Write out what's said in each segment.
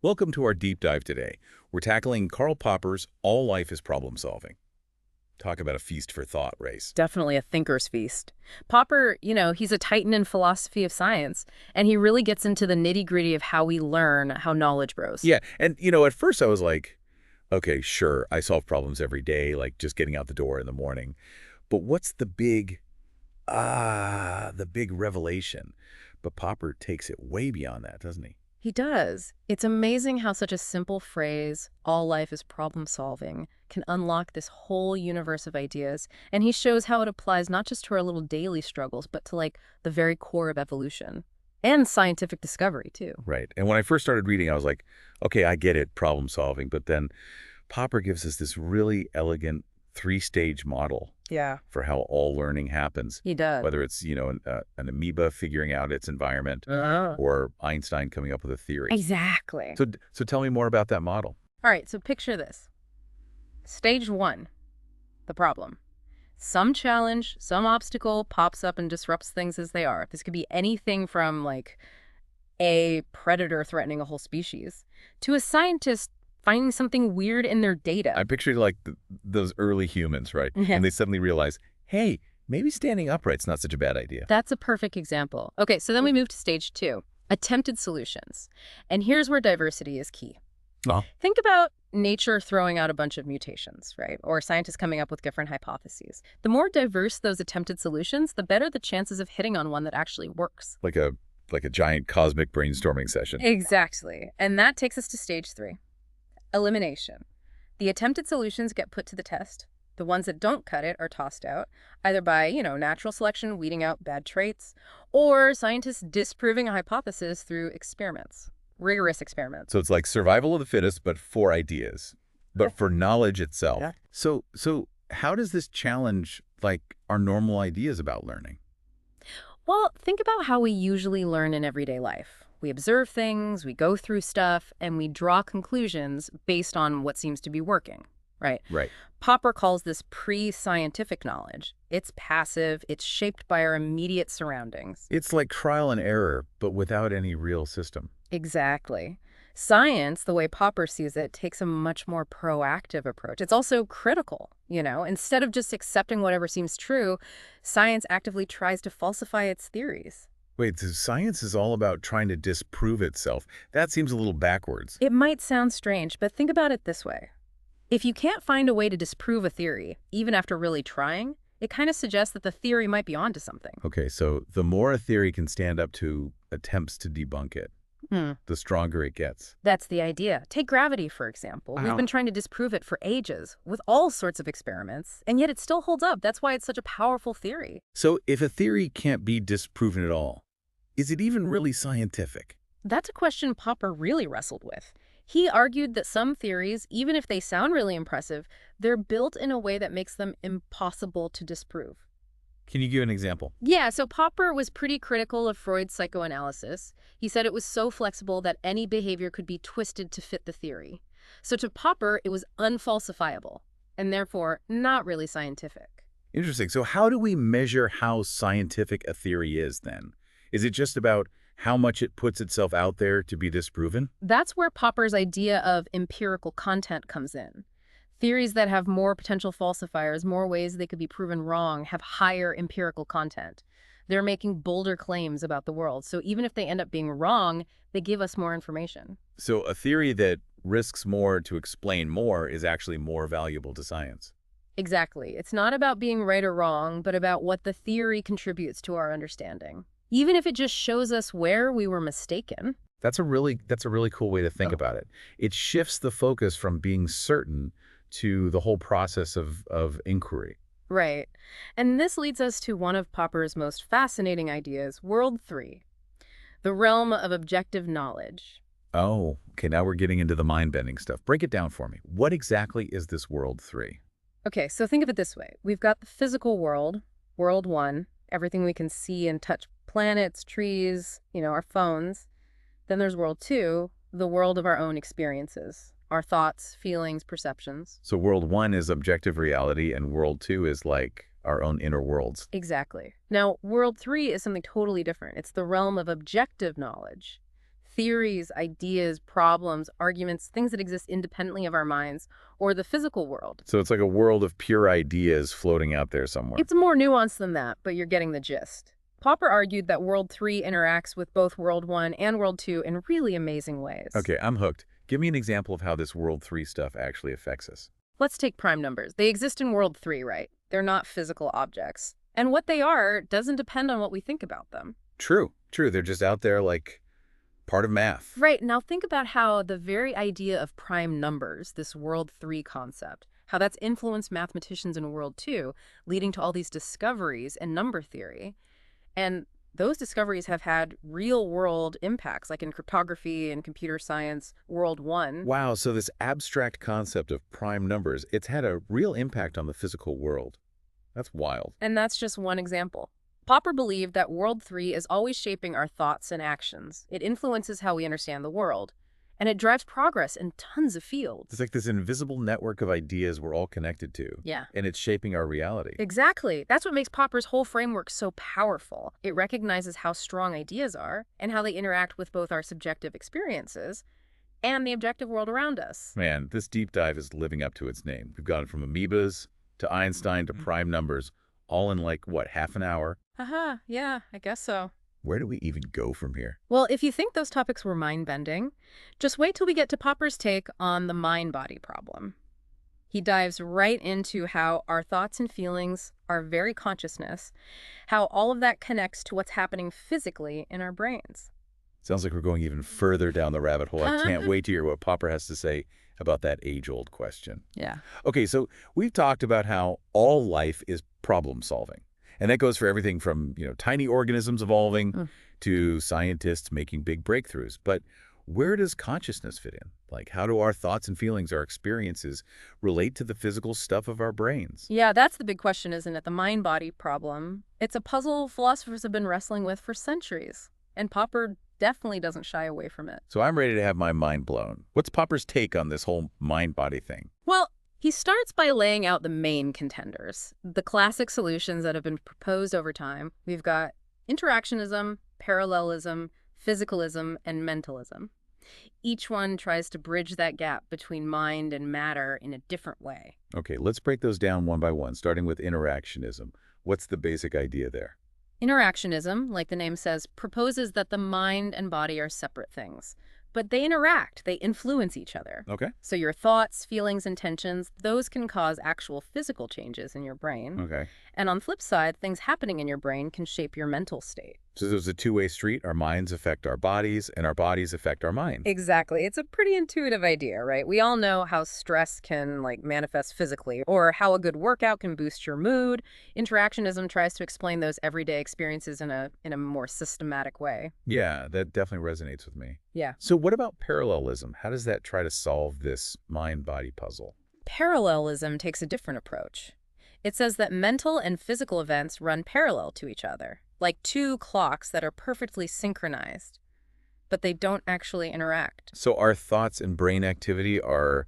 Welcome to our deep dive today. We're tackling Karl Popper's All Life is Problem Solving. Talk about a feast for thought, Race. Definitely a thinker's feast. Popper, he's a titan in philosophy of science, and he really gets into the nitty-gritty of how we learn, how knowledge grows. Yeah, and at first I was like, okay, sure, I solve problems every day, like just getting out the door in the morning. But what's the big revelation? But Popper takes it way beyond that, doesn't he? He does. It's amazing how such a simple phrase, all life is problem solving, can unlock this whole universe of ideas, and he shows how it applies not just to our little daily struggles, but to the very core of evolution and scientific discovery too. Right. And when I first started reading, I was like, okay, I get it, problem solving. But then Popper gives us this really elegant three-stage model Yeah, for how all learning happens, he does. whether it's, an amoeba figuring out its environment or Einstein coming up with a theory. Exactly. So tell me more about that model. All right, so picture this. Stage one, the problem. Some challenge, some obstacle pops up and disrupts things as they are. This could be anything from a predator threatening a whole species to a scientist finding something weird in their data. I pictured like those early humans, right? Yeah. And they suddenly realize, hey, maybe standing upright's not such a bad idea. That's a perfect example. Okay, so then we move to stage two, attempted solutions. And here's where diversity is key. Oh. Think about nature throwing out a bunch of mutations, right? Or scientists coming up with different hypotheses. The more diverse those attempted solutions, the better the chances of hitting on one that actually works. Like a giant cosmic brainstorming session. Exactly. And that takes us to stage three, elimination. The attempted solutions get put to the test. The ones that don't cut it are tossed out, either by, natural selection weeding out bad traits, or scientists disproving a hypothesis through experiments. Rigorous experiments. So it's like survival of the fittest, but for ideas, but for knowledge itself. Yeah. So how does this challenge our normal ideas about learning? Well, think about how we usually learn in everyday life. We observe things, we go through stuff, and we draw conclusions based on what seems to be working, right? Right. Popper calls this pre-scientific knowledge. It's passive, it's shaped by our immediate surroundings. It's like trial and error, but without any real system. Exactly. Science, the way Popper sees it, takes a much more proactive approach. It's also critical, Instead of just accepting whatever seems true, science actively tries to falsify its theories. Wait, so science is all about trying to disprove itself. That seems a little backwards. It might sound strange, but think about it this way. If you can't find a way to disprove a theory, even after really trying, it kind of suggests that the theory might be onto something. Okay, so the more a theory can stand up to attempts to debunk it, the stronger it gets. That's the idea. Take gravity, for example. We've been trying to disprove it for ages with all sorts of experiments, and yet it still holds up. That's why it's such a powerful theory. So if a theory can't be disproven at all, is it even really scientific? That's a question Popper really wrestled with. He argued that some theories, even if they sound really impressive, they're built in a way that makes them impossible to disprove. Can you give an example? Yeah, so Popper was pretty critical of Freud's psychoanalysis. He said it was so flexible that any behavior could be twisted to fit the theory. So to Popper, it was unfalsifiable, and therefore not really scientific. Interesting. So how do we measure how scientific a theory is then? Is it just about how much it puts itself out there to be disproven? That's where Popper's idea of empirical content comes in. Theories that have more potential falsifiers, more ways they could be proven wrong, have higher empirical content. They're making bolder claims about the world. So even if they end up being wrong, they give us more information. So a theory that risks more to explain more is actually more valuable to science. Exactly. It's not about being right or wrong, but about what the theory contributes to our understanding. Even if it just shows us where we were mistaken. That's a really cool way to think about it. It shifts the focus from being certain to the whole process of inquiry. Right. And this leads us to one of Popper's most fascinating ideas, World 3, the realm of objective knowledge. Oh, okay, now we're getting into the mind-bending stuff. Break it down for me. What exactly is this World 3? Okay, so think of it this way. We've got the physical world, World 1, everything we can see and touch, planets, trees, our phones. Then there's World 2, the world of our own experiences, our thoughts, feelings, perceptions. So World 1 is objective reality, and World 2 is like our own inner worlds. Exactly. Now, World 3 is something totally different. It's the realm of objective knowledge. theories, ideas, problems, arguments, things that exist independently of our minds, or the physical world. So it's like a world of pure ideas floating out there somewhere. It's more nuanced than that, but you're getting the gist. Popper argued that World 3 interacts with both World 1 and World 2 in really amazing ways. Okay, I'm hooked. Give me an example of how this World 3 stuff actually affects us. Let's take prime numbers. They exist in World 3, right? They're not physical objects. And what they are doesn't depend on what we think about them. True. They're just out there like part of math. Right. Now think about how the very idea of prime numbers, this World 3 concept, how that's influenced mathematicians in World 2, leading to all these discoveries in number theory. And those discoveries have had real-world impacts, like in cryptography and computer science, World 1. Wow, so this abstract concept of prime numbers, it's had a real impact on the physical world. That's wild. And that's just one example. Popper believed that World 3 is always shaping our thoughts and actions. It influences how we understand the world. And it drives progress in tons of fields. It's like this invisible network of ideas we're all connected to. Yeah. And it's shaping our reality. Exactly. That's what makes Popper's whole framework so powerful. It recognizes how strong ideas are and how they interact with both our subjective experiences and the objective world around us. Man, this deep dive is living up to its name. We've gone from amoebas to Einstein to prime numbers, all in like, what, half an hour? Haha, yeah, I guess so. Where do we even go from here? Well, if you think those topics were mind-bending, just wait till we get to Popper's take on the mind-body problem. He dives right into how our thoughts and feelings, our very consciousness, how all of that connects to what's happening physically in our brains. Sounds like we're going even further down the rabbit hole. I can't wait to hear what Popper has to say about that age-old question. Yeah. Okay, so we've talked about how all life is problem-solving. And that goes for everything from, tiny organisms evolving to scientists making big breakthroughs. But where does consciousness fit in? Like, how do our thoughts and feelings, our experiences, relate to the physical stuff of our brains? Yeah, that's the big question, isn't it? The mind-body problem. It's a puzzle philosophers have been wrestling with for centuries. And Popper definitely doesn't shy away from it. So I'm ready to have my mind blown. What's Popper's take on this whole mind-body thing? Well, he starts by laying out the main contenders, the classic solutions that have been proposed over time. We've got interactionism, parallelism, physicalism, and mentalism. Each one tries to bridge that gap between mind and matter in a different way. Okay, let's break those down one by one, starting with interactionism. What's the basic idea there? Interactionism, like the name says, proposes that the mind and body are separate things. But they interact, they influence each other. Okay. So your thoughts, feelings, intentions, those can cause actual physical changes in your brain. Okay. And on the flip side, things happening in your brain can shape your mental state. So there's a two-way street. Our minds affect our bodies, and our bodies affect our minds. Exactly. It's a pretty intuitive idea, right? We all know how stress can manifest physically, or how a good workout can boost your mood. Interactionism tries to explain those everyday experiences in a more systematic way. Yeah, that definitely resonates with me. Yeah. So what about parallelism? How does that try to solve this mind-body puzzle? Parallelism takes a different approach. It says that mental and physical events run parallel to each other, like two clocks that are perfectly synchronized, but they don't actually interact. So our thoughts and brain activity are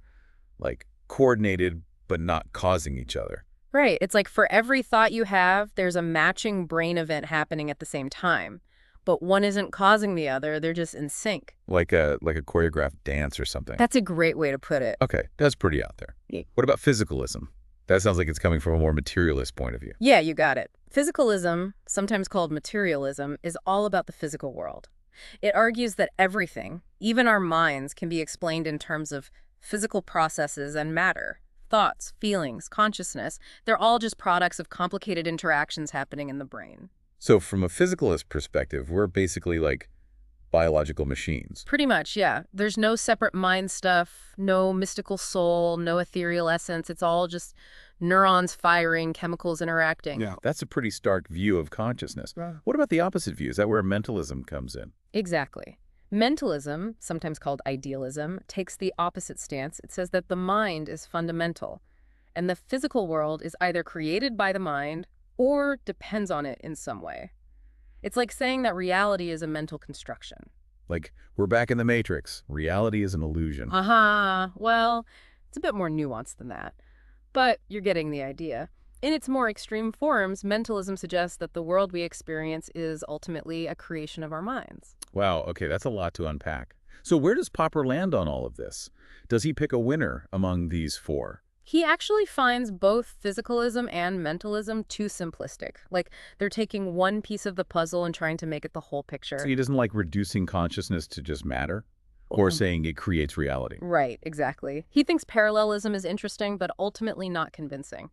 coordinated but not causing each other. Right. It's like for every thought you have, there's a matching brain event happening at the same time. But one isn't causing the other, they're just in sync. Like a choreographed dance or something. That's a great way to put it. Okay, that's pretty out there. Yeah. What about physicalism? That sounds like it's coming from a more materialist point of view. Yeah, you got it. Physicalism, sometimes called materialism, is all about the physical world. It argues that everything, even our minds, can be explained in terms of physical processes and matter. Thoughts, feelings, consciousness, they're all just products of complicated interactions happening in the brain. So from a physicalist perspective, we're basically like biological machines. Pretty much, yeah. There's no separate mind stuff, no mystical soul, no ethereal essence. It's all just neurons firing, chemicals interacting. Yeah. That's a pretty stark view of consciousness. Right. What about the opposite view? Is that where mentalism comes in? Exactly. Mentalism, sometimes called idealism, takes the opposite stance. It says that the mind is fundamental, and the physical world is either created by the mind or depends on it in some way. It's like saying that reality is a mental construction. Like, we're back in the Matrix. Reality is an illusion. Well, it's a bit more nuanced than that. But you're getting the idea. In its more extreme forms, mentalism suggests that the world we experience is ultimately a creation of our minds. Wow, okay, that's a lot to unpack. So where does Popper land on all of this? Does he pick a winner among these four? He actually finds both physicalism and mentalism too simplistic. Like, they're taking one piece of the puzzle and trying to make it the whole So picture. he doesn't like reducing consciousness to just matter? Or saying it creates reality? Right, exactly. He thinks parallelism is interesting, but ultimately not convincing,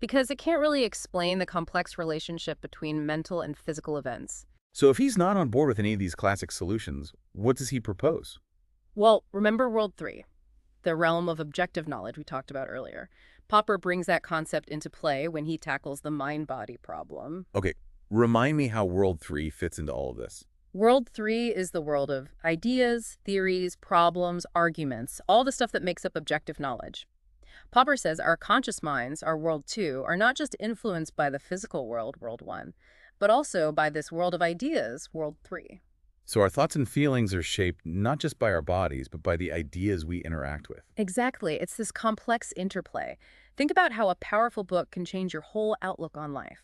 because it can't really explain the complex relationship between mental and physical events. So if he's not on board with any of these classic solutions, what does he propose? Well, remember World 3, the realm of objective knowledge we talked about earlier. Popper brings that concept into play when he tackles the mind-body problem. Okay, remind me how World 3 fits into all of this. World 3 is the world of ideas, theories, problems, arguments, all the stuff that makes up objective knowledge. Popper says our conscious minds, our world 2, are not just influenced by the physical world, world 1, but also by this world of ideas, world 3. So our thoughts and feelings are shaped not just by our bodies, but by the ideas we interact with. Exactly. It's this complex interplay. Think about how a powerful book can change your whole outlook on life,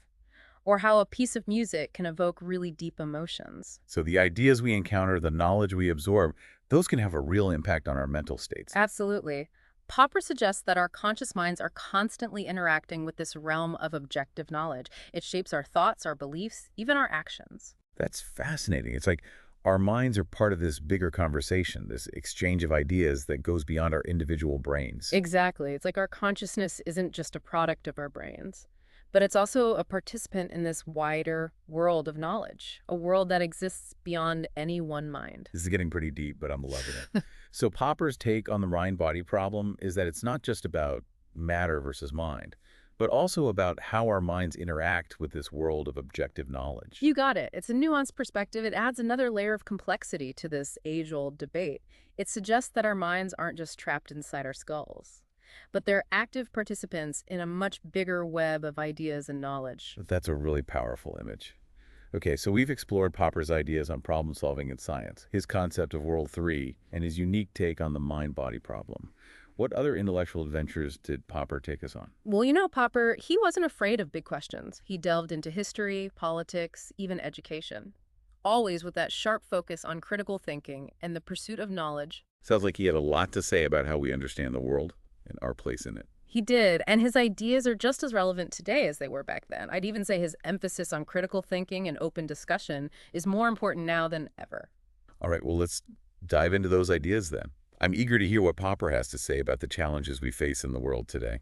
or how a piece of music can evoke really deep emotions. So the ideas we encounter, the knowledge we absorb, those can have a real impact on our mental states. Absolutely. Popper suggests that our conscious minds are constantly interacting with this realm of objective knowledge. It shapes our thoughts, our beliefs, even our actions. That's fascinating. It's like our minds are part of this bigger conversation, this exchange of ideas that goes beyond our individual brains. Exactly. It's like our consciousness isn't just a product of our brains, but it's also a participant in this wider world of knowledge, a world that exists beyond any one mind. This is getting pretty deep, but I'm loving it. So Popper's take on the mind-body problem is that it's not just about matter versus mind, but also about how our minds interact with this world of objective knowledge. You got it. It's a nuanced perspective. It adds another layer of complexity to this age-old debate. It suggests that our minds aren't just trapped inside our skulls, but they're active participants in a much bigger web of ideas and knowledge. That's a really powerful image. Okay, so we've explored Popper's ideas on problem solving in science, his concept of World 3, and his unique take on the mind-body problem. What other intellectual adventures did Popper take us on? Well, Popper, he wasn't afraid of big questions. He delved into history, politics, even education, always with that sharp focus on critical thinking and the pursuit of knowledge. Sounds like he had a lot to say about how we understand the world and our place in it. He did, and his ideas are just as relevant today as they were back then. I'd even say his emphasis on critical thinking and open discussion is more important now than ever. All right, well, let's dive into those ideas then. I'm eager to hear what Popper has to say about the challenges we face in the world today.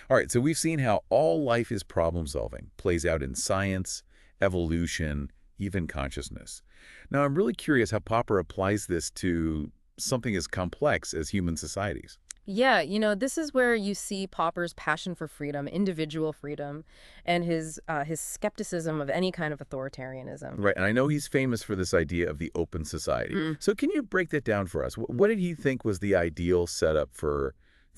All right, so we've seen how all life is problem solving, plays out in science, evolution, even consciousness. Now, I'm really curious how Popper applies this to something as complex as human societies. Yeah, this is where you see Popper's passion for freedom, individual freedom, and his skepticism of any kind of authoritarianism. Right, and I know he's famous for this idea of the open society. So can you break that down for us? What did he think was the ideal setup for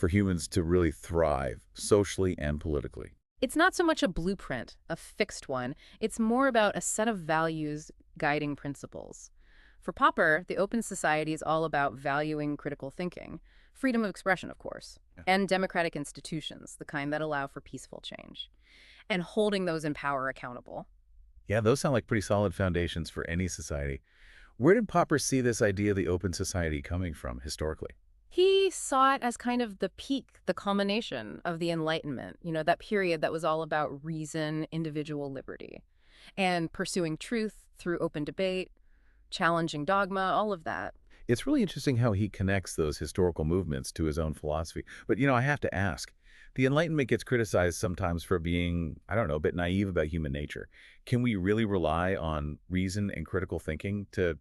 humans to really thrive socially and politically? It's not so much a blueprint, a fixed one. It's more about a set of values guiding principles. For Popper, the open society is all about valuing critical thinking, freedom of expression, of course, and democratic institutions, the kind that allow for peaceful change, and holding those in power accountable. Yeah, those sound like pretty solid foundations for any society. Where did Popper see this idea of the open society coming from historically? He saw it as kind of the peak, the culmination of the Enlightenment, that period that was all about reason, individual liberty, and pursuing truth through open debate, challenging dogma, all of that. It's really interesting how he connects those historical movements to his own philosophy. But, I have to ask, the Enlightenment gets criticized sometimes for being, I don't know, a bit naive about human nature. Can we really rely on reason and critical thinking to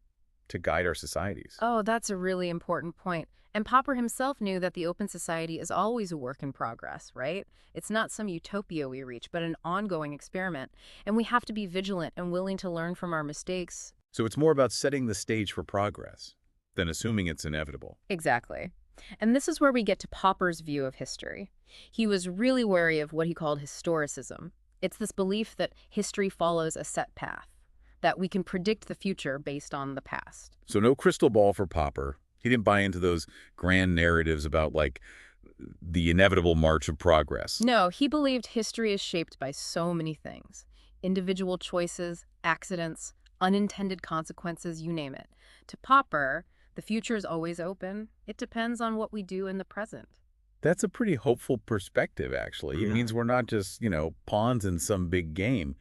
guide our societies? Oh, that's a really important point. And Popper himself knew that the open society is always a work in progress, right? It's not some utopia we reach, but an ongoing experiment. And we have to be vigilant and willing to learn from our mistakes. So it's more about setting the stage for progress than assuming it's inevitable. Exactly. And this is where we get to Popper's view of history. He was really wary of what he called historicism. It's this belief that history follows a set path, that we can predict the future based on the past. So no crystal ball for Popper. He didn't buy into those grand narratives about, like, the inevitable march of progress. No, he believed history is shaped by so many things. Individual choices, accidents, unintended consequences, you name it. To Popper, the future is always open. It depends on what we do in the present. That's a pretty hopeful perspective, actually. It means we're not just, pawns in some big game.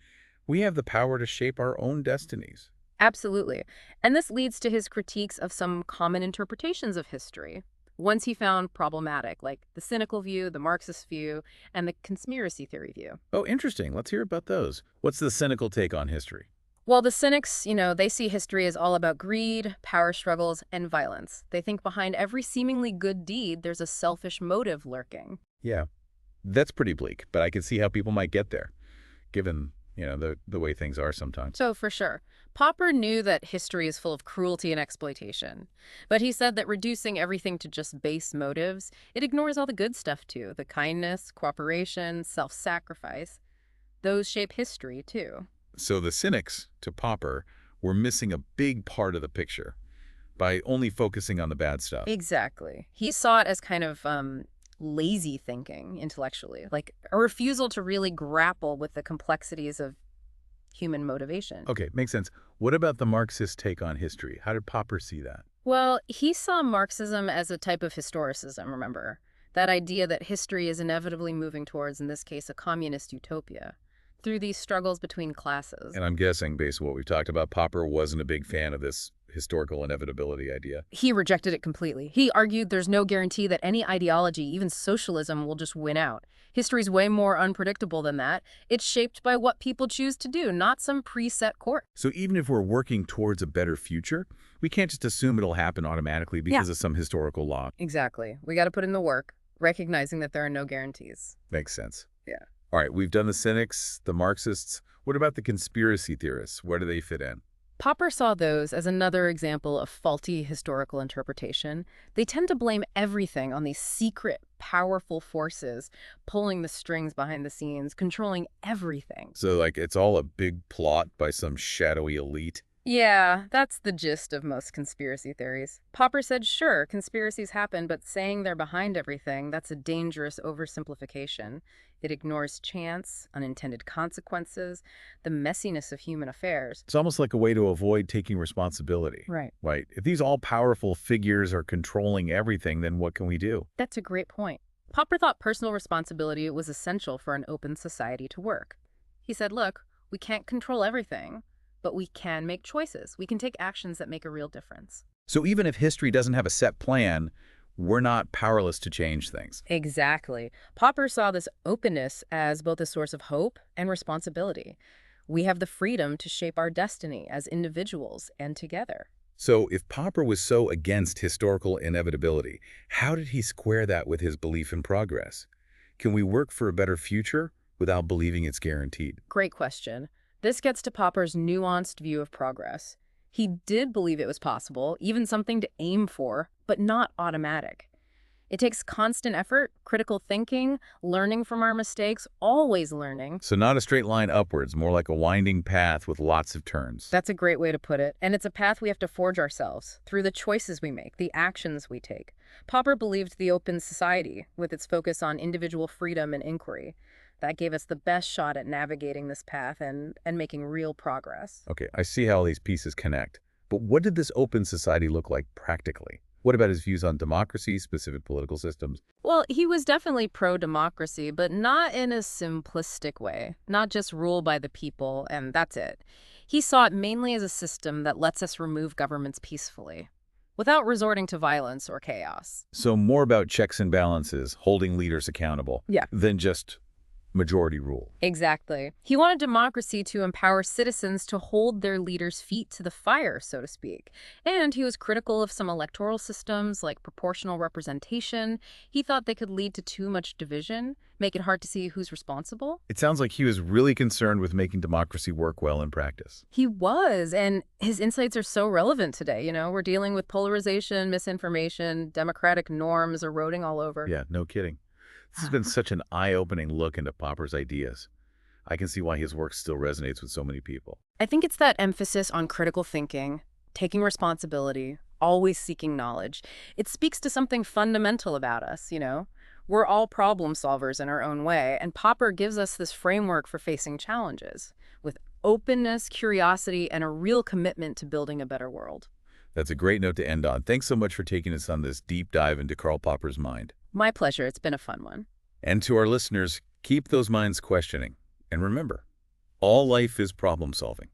We have the power to shape our own destinies. Absolutely. And this leads to his critiques of some common interpretations of history. Ones he found problematic, like the cynical view, the Marxist view, and the conspiracy theory view. Oh, interesting. Let's hear about those. What's the cynical take on history? Well, the cynics, they see history as all about greed, power struggles, and violence. They think behind every seemingly good deed, there's a selfish motive lurking. Yeah, that's pretty bleak, but I can see how people might get there, given, the way things are sometimes. So, for sure, Popper knew that history is full of cruelty and exploitation. But he said that reducing everything to just base motives, it ignores all the good stuff too, the kindness, cooperation, self-sacrifice. Those shape history too. So the cynics, to Popper, were missing a big part of the picture by only focusing on the bad stuff. Exactly. He saw it as kind of lazy thinking intellectually, like a refusal to really grapple with the complexities of human motivation. Okay, makes sense. What about the Marxist take on history? How did Popper see that? Well, he saw Marxism as a type of historicism, remember? That idea that history is inevitably moving towards, in this case, a communist utopia, through these struggles between classes. And I'm guessing, based on what we've talked about, Popper wasn't a big fan of this historical inevitability idea. He rejected it completely. He argued there's no guarantee that any ideology, even socialism, will just win out. History's way more unpredictable than that. It's shaped by what people choose to do, not some preset course. So even if we're working towards a better future, we can't just assume it'll happen automatically because of some historical law. Exactly. We got to put in the work, recognizing that there are no guarantees. Makes sense. Yeah. All right, we've done the cynics, the Marxists. What about the conspiracy theorists? Where do they fit in? Popper saw those as another example of faulty historical interpretation. They tend to blame everything on these secret, powerful forces pulling the strings behind the scenes, controlling everything. So, it's all a big plot by some shadowy elite? Yeah, that's the gist of most conspiracy theories. Popper said, sure, conspiracies happen, but saying they're behind everything, that's a dangerous oversimplification. It ignores chance, unintended consequences, the messiness of human affairs. It's almost like a way to avoid taking responsibility. Right. Right. If these all-powerful figures are controlling everything, then what can we do? That's a great point. Popper thought personal responsibility was essential for an open society to work. He said, look, we can't control everything, but we can make choices. We can take actions that make a real difference. So even if history doesn't have a set plan, we're not powerless to change things. Exactly. Popper saw this openness as both a source of hope and responsibility. We have the freedom to shape our destiny as individuals and together. So if Popper was so against historical inevitability, how did he square that with his belief in progress? Can we work for a better future without believing it's guaranteed? Great question. This gets to Popper's nuanced view of progress. He did believe it was possible, even something to aim for, but not automatic. It takes constant effort, critical thinking, learning from our mistakes, always learning. So not a straight line upwards, more like a winding path with lots of turns. That's a great way to put it. And it's a path we have to forge ourselves through the choices we make, the actions we take. Popper believed the open society, with its focus on individual freedom and inquiry. That gave us the best shot at navigating this path and making real progress. Okay, I see how all these pieces connect. But what did this open society look like practically? What about his views on democracy, specific political systems? Well, he was definitely pro-democracy, but not in a simplistic way. Not just rule by the people, and that's it. He saw it mainly as a system that lets us remove governments peacefully, without resorting to violence or chaos. So more about checks and balances, holding leaders accountable, than just majority rule. Exactly. He wanted democracy to empower citizens to hold their leaders' feet to the fire, so to speak. And he was critical of some electoral systems like proportional representation. He thought they could lead to too much division, make it hard to see who's responsible. It sounds like he was really concerned with making democracy work well in practice. He was, and his insights are so relevant today. We're dealing with polarization, misinformation, democratic norms eroding all over. Yeah, no kidding. This has been such an eye-opening look into Popper's ideas. I can see why his work still resonates with so many people. I think it's that emphasis on critical thinking, taking responsibility, always seeking knowledge. It speaks to something fundamental about us. We're all problem solvers in our own way, and Popper gives us this framework for facing challenges with openness, curiosity, and a real commitment to building a better world. That's a great note to end on. Thanks so much for taking us on this deep dive into Karl Popper's mind. My pleasure. It's been a fun one. And to our listeners, keep those minds questioning. And remember, all life is problem solving.